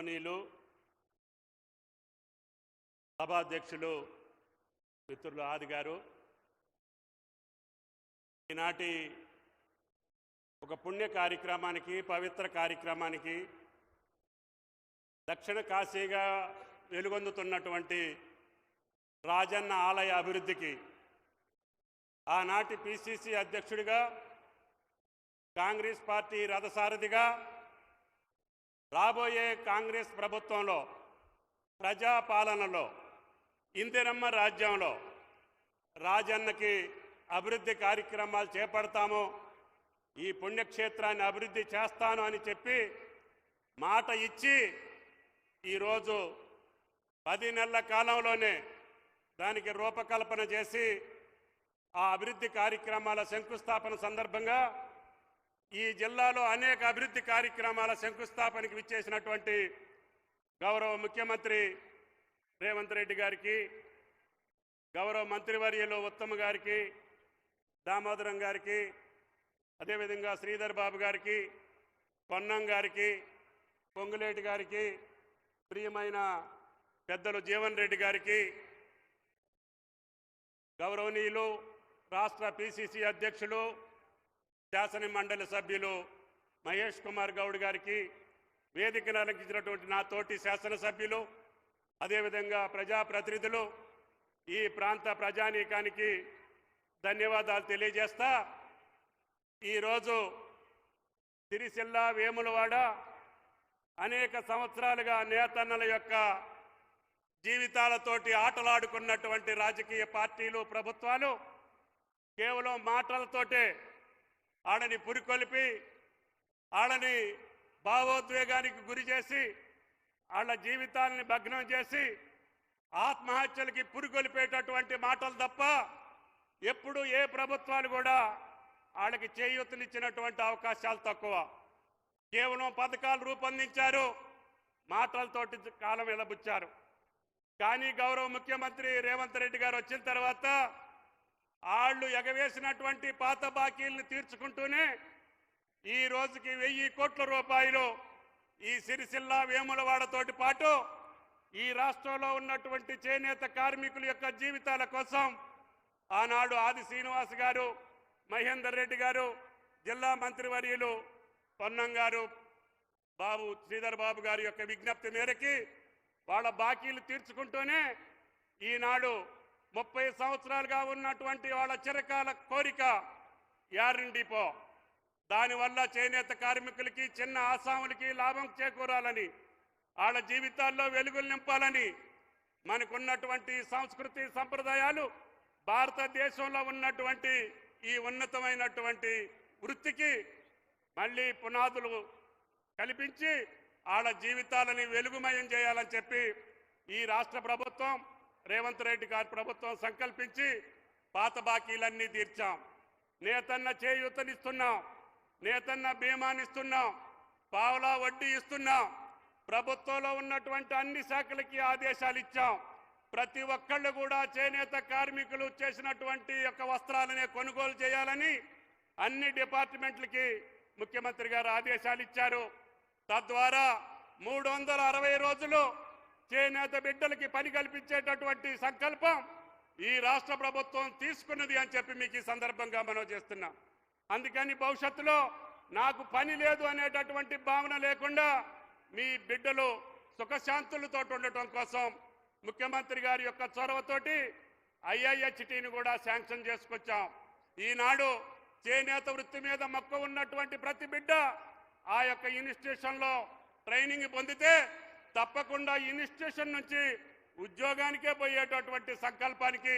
గౌరవనీయులు సభాధ్యక్షులు మిత్రులు ఆది గారు, ఈనాటి ఒక పుణ్య కార్యక్రమానికి, పవిత్ర కార్యక్రమానికి, దక్షిణ కాశీగా వెలుగొందుతున్నటువంటి రాజన్న ఆలయ అభివృద్ధికి ఆనాటి పిసిసి అధ్యక్షుడిగా, కాంగ్రెస్ పార్టీ రథసారథిగా రాబోయే కాంగ్రెస్ ప్రభుత్వంలో, ప్రజాపాలనలో, ఇందిరమ్మ రాజ్యంలో రాజన్నకి అభివృద్ధి కార్యక్రమాలు చేపడతాము, ఈ పుణ్యక్షేత్రాన్ని అభివృద్ధి చేస్తాను అని చెప్పి మాట ఇచ్చి ఈరోజు 10 నెలల కాలంలోనే దానికి రూపకల్పన చేసి ఆ అభివృద్ధి కార్యక్రమాల శంకుస్థాపన సందర్భంగా ఈ జిల్లాలో అనేక అభివృద్ధి కార్యక్రమాల శంకుస్థాపనకి విచ్చేసినటువంటి గౌరవ ముఖ్యమంత్రి రేవంత్ రెడ్డి గారికి, గౌరవ మంత్రివర్యులు ఉత్తమ్ గారికి, దామోదరం గారికి, అదేవిధంగా శ్రీధర్ బాబు గారికి, పొన్నం గారికి, పొంగులేటి గారికి, ప్రియమైన పెద్దలు జీవన్ రెడ్డి గారికి, గౌరవనీయులు రాష్ట్ర పిసిసి అధ్యక్షులు, శాసన మండలి సభ్యులు మహేష్ కుమార్ గౌడ్ గారికి, వేదికను అలంకించినటువంటి నా తోటి శాసనసభ్యులు, అదేవిధంగా ప్రజాప్రతినిధులు, ఈ ప్రాంత ప్రజానీకానికి ధన్యవాదాలు తెలియజేస్తా, ఈరోజు సిరిసిల్ల, వేములవాడ అనేక సంవత్సరాలుగా నేతన్నల యొక్క జీవితాలతోటి ఆటలాడుకున్నటువంటి రాజకీయ పార్టీలు, ప్రభుత్వాలు కేవలం మాటలతోటే ఆడని పురికొల్పి, ఆడని భావోద్వేగానికి గురి చేసి, వాళ్ళ జీవితాలని భగ్నం చేసి ఆత్మహత్యలకి పురికొల్పేటటువంటి మాటలు తప్ప ఎప్పుడు ఏ ప్రభుత్వాలు కూడా వాళ్ళకి చేయూతనిచ్చినటువంటి అవకాశాలు తక్కువ. కేవలం పథకాలు రూపొందించారు, మాటలతోటి కాలం వెలబుచ్చారు. కానీ గౌరవ ముఖ్యమంత్రి రేవంత్ రెడ్డి గారు వచ్చిన తర్వాత వాళ్ళు ఎగవేసినటువంటి పాత బాకీలను తీర్చుకుంటూనే ఈ రోజుకి 1000 కోట్ల రూపాయలు ఈ సిరిసిల్ల, వేములవాడతోటి పాటు ఈ రాష్ట్రంలో ఉన్నటువంటి చేనేత కార్మికుల యొక్క జీవితాల కోసం ఆనాడు ఆది శ్రీనివాస్ గారు, మహేందర్ రెడ్డి గారు, జిల్లా మంత్రివర్యులు పొన్నం గారు, శ్రీధర్ బాబు గారి యొక్క విజ్ఞప్తి మేరకి వాళ్ళ బాకీలు తీర్చుకుంటూనే ఈనాడు 30 సంవత్సరాలుగా ఉన్నటువంటి వాళ్ళ చిరకాల కోరిక యార్న్ డిపో, దానివల్ల చేనేత కార్మికులకి, చిన్న ఆసాములకి లాభం చేకూరాలని, వాళ్ళ జీవితాల్లో వెలుగులు నింపాలని, మనకున్నటువంటి సంస్కృతి సంప్రదాయాలు, భారతదేశంలో ఉన్నటువంటి ఈ ఉన్నతమైనటువంటి వృత్తికి మళ్ళీ పునాదులు కల్పించి వాళ్ళ జీవితాలని వెలుగుమయం చేయాలని చెప్పి ఈ రాష్ట్ర ప్రభుత్వం, రేవంత్ రెడ్డి గారి ప్రభుత్వం సంకల్పించి పాత బాకీలన్నీ తీర్చాం. నేతన్న చేయూతనిస్తున్నాం, నేతన్న బీమానిస్తున్నాం, పావలా వడ్డీ ఇస్తున్నాం. ప్రభుత్వంలో ఉన్నటువంటి అన్ని శాఖలకి ఆదేశాలు ఇచ్చాం. ప్రతి ఒక్కళ్ళు కూడా చేనేత కార్మికులు చేసినటువంటి యొక్క వస్త్రాలనే కొనుగోలు చేయాలని అన్ని డిపార్ట్మెంట్లకి ముఖ్యమంత్రి గారు ఆదేశాలు ఇచ్చారు. తద్వారా 360 రోజులు చేనేత బిడ్డలకి పని కల్పించేటటువంటి సంకల్పం ఈ రాష్ట్ర ప్రభుత్వం తీసుకున్నది అని చెప్పి మీకు ఈ సందర్భంగా మనం చేస్తున్నాం. అందుకని భవిష్యత్తులో నాకు పని లేదు అనేటటువంటి భావన లేకుండా మీ బిడ్డలు సుఖశాంతులతో ఉండటం కోసం ముఖ్యమంత్రి గారి యొక్క చొరవతోటి IIHTని కూడా శాంక్షన్ చేసుకొచ్చాం. ఈనాడు చేనేత వృత్తి మీద మక్కువ ఉన్నటువంటి ప్రతి బిడ్డ ఆ యొక్క ఇన్స్టిట్యూషన్లో ట్రైనింగ్ పొందితే తప్పకుండా ఇన్స్టిట్యూషన్ నుంచి ఉద్యోగానికే పోయేటటువంటి సంకల్పానికి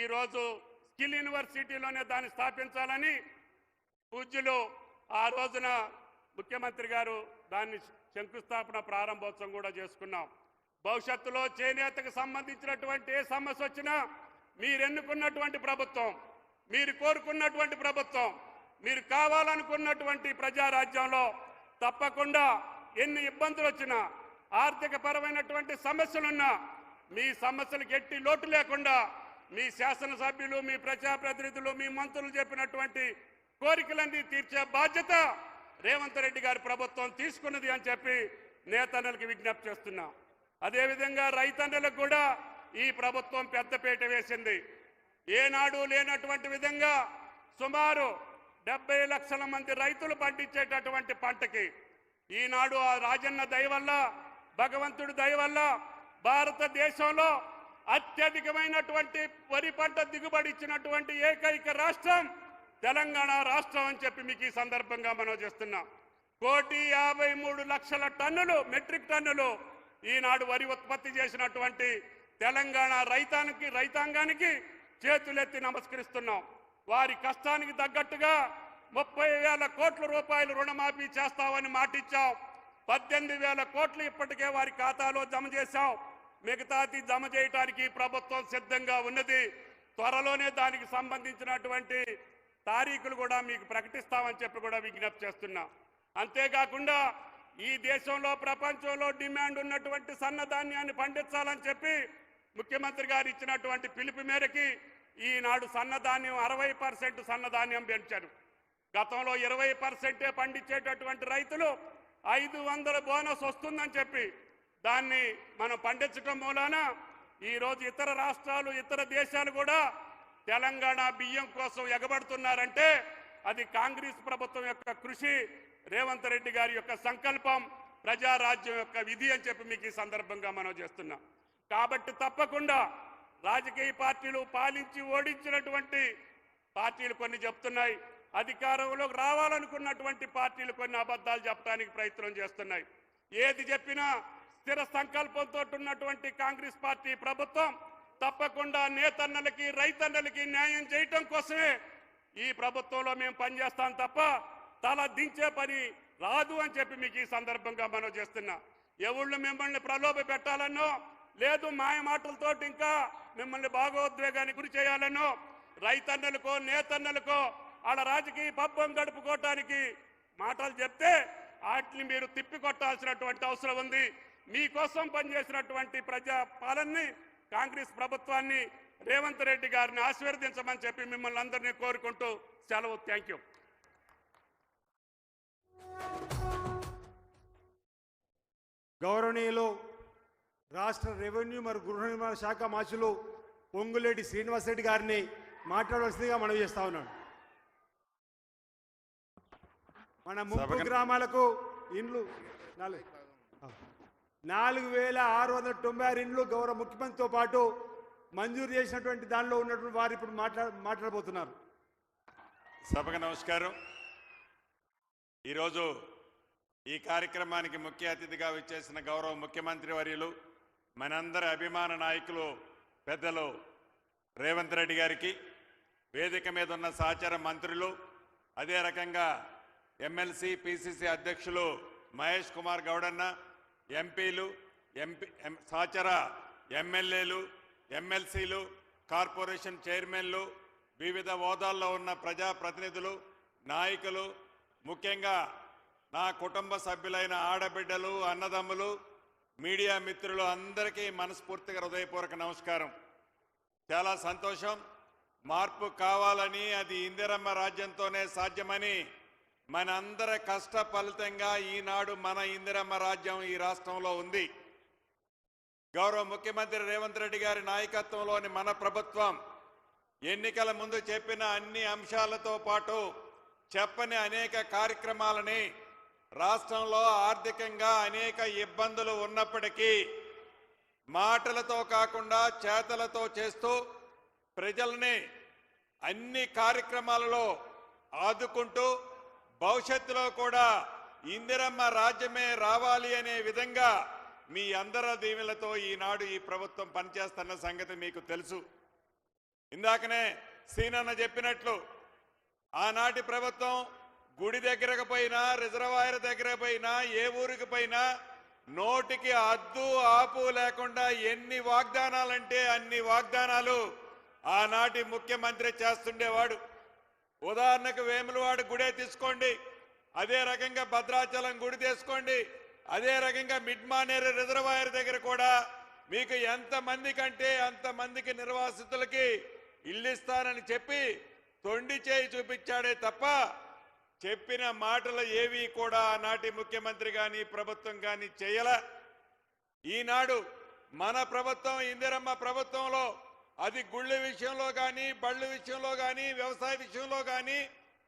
ఈరోజు స్కిల్ యూనివర్సిటీలోనే దాన్ని స్థాపించాలని పూజ్యులు ఆ రోజున ముఖ్యమంత్రి గారు దాన్ని శంకుస్థాపన ప్రారంభోత్సవం కూడా చేసుకున్నాం. భవిష్యత్తులో చేనేతకు సంబంధించినటువంటి ఏ సమస్య వచ్చినా మీరు ఎన్నుకున్నటువంటి ప్రభుత్వం, మీరు కోరుకున్నటువంటి ప్రభుత్వం, మీరు కావాలనుకున్నటువంటి ప్రజారాజ్యంలో తప్పకుండా ఎన్ని ఇబ్బందులు వచ్చినా, ఆర్థిక పరమైనటువంటి సమస్యలున్నా మీ సమస్యలకు ఎట్టి లోటు లేకుండా మీ శాసనసభ్యులు, మీ ప్రజాప్రతినిధులు, మీ మంత్రులు చెప్పినటువంటి కోరికలన్నీ తీర్చే బాధ్యత రేవంత్ రెడ్డి గారి ప్రభుత్వం తీసుకున్నది అని చెప్పి నేతన్నలకు విజ్ఞప్తి చేస్తున్నాం. అదేవిధంగా రైతన్నలకు కూడా ఈ ప్రభుత్వం పెద్దపీట వేసింది. ఏనాడు లేనటువంటి విధంగా సుమారు 70 లక్షల మంది రైతులు పండించేటటువంటి పంటకి ఈనాడు ఆ రాజన్న దయ వల్ల, భగవంతుడి దయ వల్ల భారతదేశంలో అత్యధికమైనటువంటి వరి పంట దిగుబడి ఇచ్చినటువంటి ఏకైక రాష్ట్రం తెలంగాణ రాష్ట్రం అని చెప్పి మీకు ఈ సందర్భంగా మనం చేస్తున్నాం. 1,53,00,000 టన్నులు మెట్రిక్ టన్నులు ఈనాడు వరి ఉత్పత్తి చేసినటువంటి తెలంగాణ రైతాంగానికి చేతులెత్తి నమస్కరిస్తున్నాం. వారి కష్టానికి తగ్గట్టుగా 30,000 కోట్ల రూపాయలు రుణమాఫీ చేస్తామని మాటిచ్చాం. 18,000 కోట్లు ఇప్పటికే వారి ఖాతాలో జమ చేశాం. మిగతాది జమ చేయడానికి ప్రభుత్వం సిద్ధంగా ఉన్నది. త్వరలోనే దానికి సంబంధించినటువంటి తారీఖులు కూడా మీకు ప్రకటిస్తామని చెప్పి కూడా విజ్ఞప్తి చేస్తున్నాం. అంతేకాకుండా ఈ దేశంలో ప్రపంచంలో డిమాండ్ ఉన్నటువంటి సన్నధాన్యాన్ని పండించాలని చెప్పి ముఖ్యమంత్రి గారు ఇచ్చినటువంటి పిలుపు మేరకి ఈనాడు సన్నధాన్యం 60% సన్నధాన్యం పెంచారు. గతంలో 20% పండించేటటువంటి రైతులు 500 బోనస్ వస్తుందని చెప్పి దాన్ని మనం పండించడం మూలాన ఈరోజు ఇతర రాష్ట్రాలు, ఇతర దేశాలు కూడా తెలంగాణ బియ్యం కోసం ఎగబడుతున్నారంటే అది కాంగ్రెస్ ప్రభుత్వం యొక్క కృషి, రేవంత్ రెడ్డి గారి యొక్క సంకల్పం, ప్రజారాజ్యం యొక్క విధి అని చెప్పి మీకు ఈ సందర్భంగా మనం చేస్తున్నాం. కాబట్టి తప్పకుండా రాజకీయ పార్టీలు పాలించి ఓడించినటువంటి పార్టీలు కొన్ని చెప్తున్నాయి, అధికారంలోకి రావాలనుకున్నటువంటి పార్టీలు కొన్ని అబద్ధాలు చెప్పడానికి ప్రయత్నం చేస్తున్నాయి. ఏది చెప్పినా స్థిర సంకల్పంతో ఉన్నటువంటి కాంగ్రెస్ పార్టీ ప్రభుత్వం తప్పకుండా నేతన్నలకి, రైతన్నలకి న్యాయం చేయటం కోసమే ఈ ప్రభుత్వంలో మేము పనిచేస్తాం తప్ప తల దించే పని రాదు అని చెప్పి మీకు ఈ సందర్భంగా మనం చేస్తున్నాం. ఎవళ్ళు మిమ్మల్ని ప్రలోభ పెట్టాలనో, లేదు మాయ మాటలతో ఇంకా మిమ్మల్ని భాగోద్వేగానికి గురి చేయాలనో, రైతన్నలకో నేతన్నలకో వాళ్ళ రాజకీయ పబ్బం గడుపుకోవటానికి మాటలు చెప్తే వాటిని మీరు తిప్పికొట్టాల్సినటువంటి అవసరం ఉంది. మీకోసం పనిచేసినటువంటి ప్రజా పాలనని, కాంగ్రెస్ ప్రభుత్వాన్ని, రేవంత్ రెడ్డి గారిని ఆశీర్వదించమని చెప్పి మిమ్మల్ని అందరినీ కోరుకుంటూ సెలవు. Thank you. గౌరవనీయులు రాష్ట్ర రెవెన్యూ మరియు గృహ నిర్మాణ శాఖ మంత్రులు పొంగులేటి శ్రీనివాసరెడ్డి గారిని మాట్లాడవలసిందిగా మనవి చేస్తా ఉన్నాను. మన ముంపు గ్రామాలకు ఇండ్లు 4,696 ఇండ్లు గౌరవ ముఖ్యమంత్రితో పాటు మంజూరు చేసినటువంటి దానిలో ఉన్నటువంటి వారు ఇప్పుడు మాట్లాడబోతున్నారు. సభకు నమస్కారం. ఈరోజు ఈ కార్యక్రమానికి ముఖ్య అతిథిగా విచ్చేసిన గౌరవ ముఖ్యమంత్రి వర్యులు, మనందరి అభిమాన నాయకులు పెద్దలు రేవంత్ రెడ్డి గారికి, వేదిక మీద ఉన్న సహచర మంత్రులు, అదే రకంగా ఎమ్మెల్సీ పిసిసి అధ్యక్షులు మహేష్ కుమార్ గౌడన్న, ఎంపీలు, సహచర ఎమ్మెల్యేలు, ఎమ్మెల్సీలు, కార్పొరేషన్ చైర్మన్లు, వివిధ హోదాల్లో ఉన్న ప్రజాప్రతినిధులు, నాయకులు, ముఖ్యంగా నా కుటుంబ సభ్యులైన ఆడబిడ్డలు, అన్నదమ్ములు, మీడియా మిత్రులు అందరికీ మనస్ఫూర్తిగా హృదయపూర్వక నమస్కారం. చాలా సంతోషం. మార్పు కావాలని, అది ఇందిరమ్మ రాజ్యంతోనే సాధ్యమని మనందరి కష్ట ఫలితంగా ఈనాడు మన ఇందిరమ్మ రాజ్యం ఈ రాష్ట్రంలో ఉంది. గౌరవ ముఖ్యమంత్రి రేవంత్ రెడ్డి గారి నాయకత్వంలోని మన ప్రభుత్వం ఎన్నికల ముందు చెప్పిన అన్ని అంశాలతో పాటు చెప్పని అనేక కార్యక్రమాలని, రాష్ట్రంలో ఆర్థికంగా అనేక ఇబ్బందులు ఉన్నప్పటికీ మాటలతో కాకుండా చేతలతో చేస్తూ ప్రజల్ని అన్ని కార్యక్రమాలలో ఆదుకుంటూ భవిష్యత్తులో కూడా ఇందిరమ్మ రాజ్యమే రావాలి అనే విధంగా మీ అందరి దీవెనలతో ఈనాడు ఈ ప్రభుత్వం పనిచేస్తున్న సంగతి మీకు తెలుసు. ఇందాకనే సీనన్న చెప్పినట్లు ఆనాటి ప్రభుత్వం గుడి దగ్గరకు పోయినా, రిజర్వాయర్ దగ్గర పోయినా, ఏ ఊరికి పోయినా నోటికి అద్దు ఆపు లేకుండా ఎన్ని వాగ్దానాలంటే అన్ని వాగ్దానాలు ఆనాటి ముఖ్యమంత్రి చేస్తుండేవాడు. ఉదాహరణకు వేములవాడ గుడే తీసుకోండి, అదే రకంగా భద్రాచలం గుడి తీసుకోండి, అదే రకంగా మిడ్మానేరు రిజర్వాయర్ దగ్గర కూడా మీకు ఎంతమంది కంటే అంతమందికి నిర్వాసితులకి ఇల్లు ఇస్తానని చెప్పి తొండి చేయి చూపించాడే తప్ప చెప్పిన మాటలు ఏవి కూడా ఆనాటి ముఖ్యమంత్రి కానీ ప్రభుత్వం కానీ చేయల. ఈనాడు మన ప్రభుత్వం ఇందిరమ్మ ప్రభుత్వంలో అది గుళ్ళ విషయంలో కానీ, బళ్ళు విషయంలో కానీ, వ్యవసాయ విషయంలో కానీ,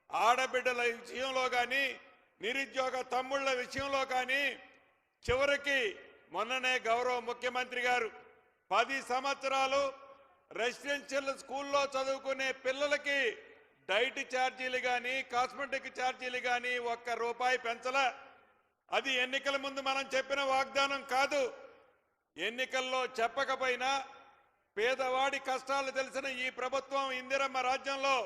ఆడబిడ్డల విషయంలో కానీ, నిరుద్యోగ తమ్ముళ్ల విషయంలో కానీ, చివరికి మొన్ననే గౌరవ ముఖ్యమంత్రి గారు 10 సంవత్సరాలు రెసిడెన్షియల్ స్కూల్లో చదువుకునే పిల్లలకి డైట్ ఛార్జీలు కానీ, కాస్మెటిక్ ఛార్జీలు కానీ ₹1 పెంచల. అది ఎన్నికల ముందు మనం చెప్పిన వాగ్దానం కాదు. ఎన్నికల్లో చెప్పకపోయినా పేదవాడి కష్టాలు తెలిసిన ఈ ప్రభుత్వం ఇందిరమ్మ రాజ్యంలో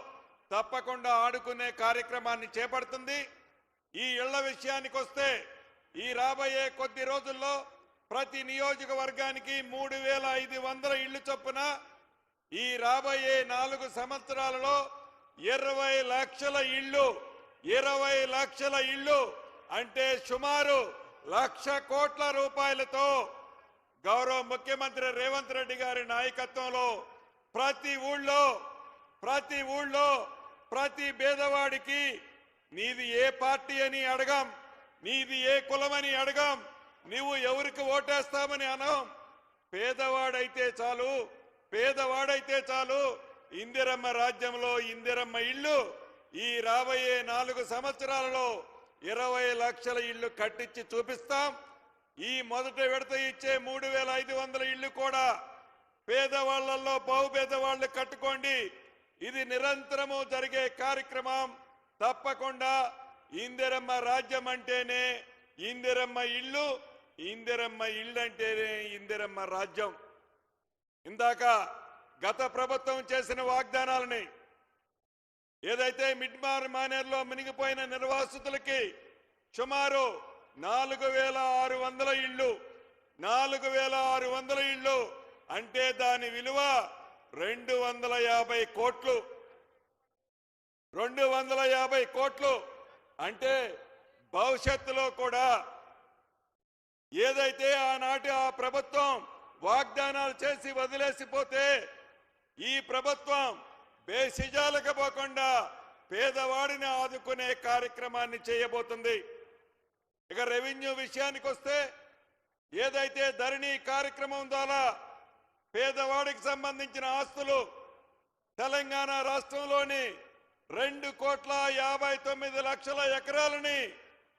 తప్పకుండా ఆడుకునే కార్యక్రమాన్ని చేపడుతుంది. ఈ ఇళ్ల విషయానికి వస్తే ఈ రాబోయే కొద్ది రోజుల్లో ప్రతి నియోజకవర్గానికి 3500 ఇళ్లు చొప్పున ఈ రాబోయే 4 సంవత్సరాలలో 20 లక్షల ఇళ్లు, 20 లక్షల ఇళ్లు అంటే సుమారు ₹1,00,000 కోట్ల గౌరవ ముఖ్యమంత్రి రేవంత్ రెడ్డి గారి నాయకత్వంలో ప్రతి ఊళ్ళో ప్రతి పేదవాడికి నీది ఏ పార్టీ అని అడగం, నీది ఏ కులమని అడగం, నీవు ఎవరికి ఓటేస్తామని అనం. పేదవాడైతే చాలు ఇందిరమ్మ రాజ్యంలో ఇందిరమ్మ ఇల్లు ఈ రాబోయే 4 సంవత్సరాలలో 20 లక్షల ఇళ్లు కట్టించి చూపిస్తాం. ఈ మొదటి విడత ఇచ్చే 3500 ఇళ్లు కూడా పేదవాళ్లలో బహుపేదవాళ్లు కట్టుకోండి. ఇది నిరంతరము జరిగే కార్యక్రమం. తప్పకుండా ఇందిరమ్మ రాజ్యం అంటేనే ఇందిరమ్మ ఇల్లు, ఇందిరమ్మ ఇల్లు అంటేనే ఇందిరమ్మ రాజ్యం. ఇందాక గత ప్రభుత్వం చేసిన వాగ్దానాలని ఏదైతే మిడ్మార్ మానేర్లో మునిగిపోయిన నిర్వాసితులకి సుమారు 4600 ఇళ్లు, 4600 ఇళ్లు అంటే దాని విలువ 250 కోట్లు. 250 కోట్లు అంటే భవిష్యత్తులో కూడా ఏదైతే ఆనాటి ఆ ప్రభుత్వం వాగ్దానాలు చేసి వదిలేసిపోతే ఈ ప్రభుత్వం బేసిజాలకు పోకుండా పేదవాడిని ఆదుకునే కార్యక్రమాన్ని చేయబోతుంది. ఇక రెవెన్యూ విషయానికి వస్తే ఏదైతే ధరణి కార్యక్రమం ద్వారా పేదవాడికి సంబంధించిన ఆస్తులు తెలంగాణ రాష్ట్రంలోని 2,59,00,000 ఎకరాలని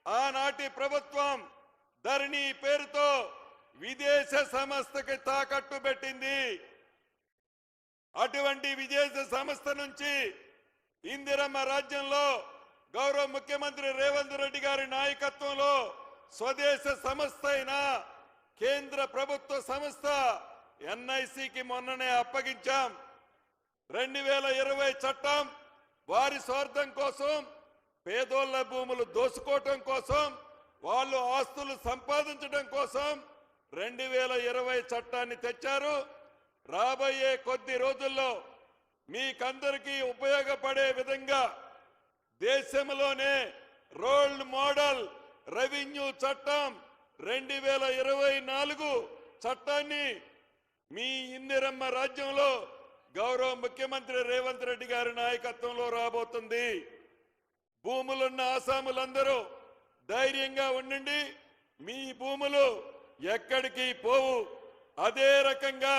ఆనాటి ప్రభుత్వం ధరణి పేరుతో విదేశ సంస్థకి తాకట్టు పెట్టింది. అటువంటి విదేశ సంస్థ నుంచి ఇందిరమ్మ రాజ్యంలో గౌరవ ముఖ్యమంత్రి రేవంత్ రెడ్డి గారి నాయకత్వంలో స్వదేశ సంస్థ అయిన కేంద్ర ప్రభుత్వ సంస్థ ఎన్ఐసికి మొన్ననే అప్పగించాం. 2020 చట్టం వారి స్వార్థం కోసం, పేదోళ్ల భూములు దోసుకోవటం కోసం, వాళ్ళు ఆస్తులు సంపాదించడం కోసం 2020 చట్టాన్ని తెచ్చారు. రాబోయే కొద్ది రోజుల్లో మీకందరికీ ఉపయోగపడే విధంగా దేశంలోనే రోల్ మోడల్ రెవెన్యూ చట్టం 2024 చట్టాన్ని మీ ఇందిరమ్మ రాజ్యంలో గౌరవ ముఖ్యమంత్రి రేవంత్ రెడ్డి గారి నాయకత్వంలో రాబోతుంది. భూములున్న ఆసాములందరూ ధైర్యంగా ఉండండి. మీ భూములు ఎక్కడికి పోవు. అదే రకంగా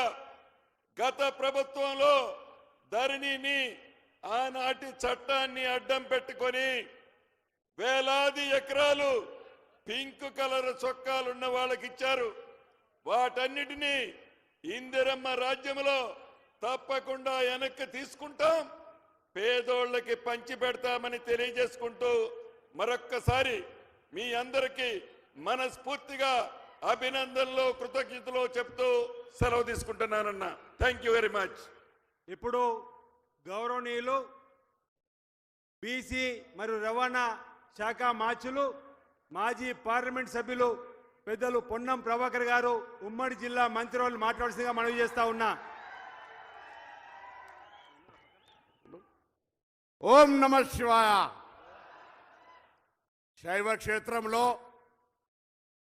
గత ప్రభుత్వంలో ధరణిని ఆనాటి చట్టాన్ని అడ్డం పెట్టుకొని వేలాది ఎకరాలు పింక్ కలర్ చొక్కాలున్న వాళ్ళకి ఇచ్చారు. వాటన్నిటినీ ఇందిరమ్మ రాజ్యంలో తప్పకుండా వెనక్కి తీసుకుంటాం, పేదోళ్ళకి పంచి పెడతామని తెలియజేసుకుంటూ మరొక్కసారి మీ అందరికీ మనస్ఫూర్తిగా అభినందనలు, కృతజ్ఞతలు చెప్తూ సెలవు తీసుకుంటున్నానన్నా. Thank you very much. ఇప్పుడు గౌరవనీయులు బీసీ మరియు రవాణా శాఖ మాచులు మాజీ పార్లమెంట్ సభ్యులు పెద్దలు పొన్నం ప్రభాకర్ గారు ఉమ్మడి జిల్లా మంత్రివర్యులు మాట్లాడాల్సిందిగా మనవి చేస్తా ఉన్నా. ఓం నమ శివాయ. శైవ క్షేత్రంలో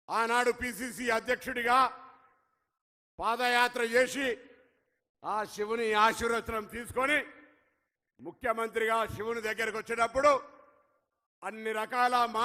ఆనాడు పిసిసి అధ్యక్షుడిగా పాదయాత్ర చేసి ఆ శివుని ఆశీర్వచనం తీసుకొని ముఖ్యమంత్రిగా శివుని దగ్గరకు వచ్చేటప్పుడు అన్ని రకాల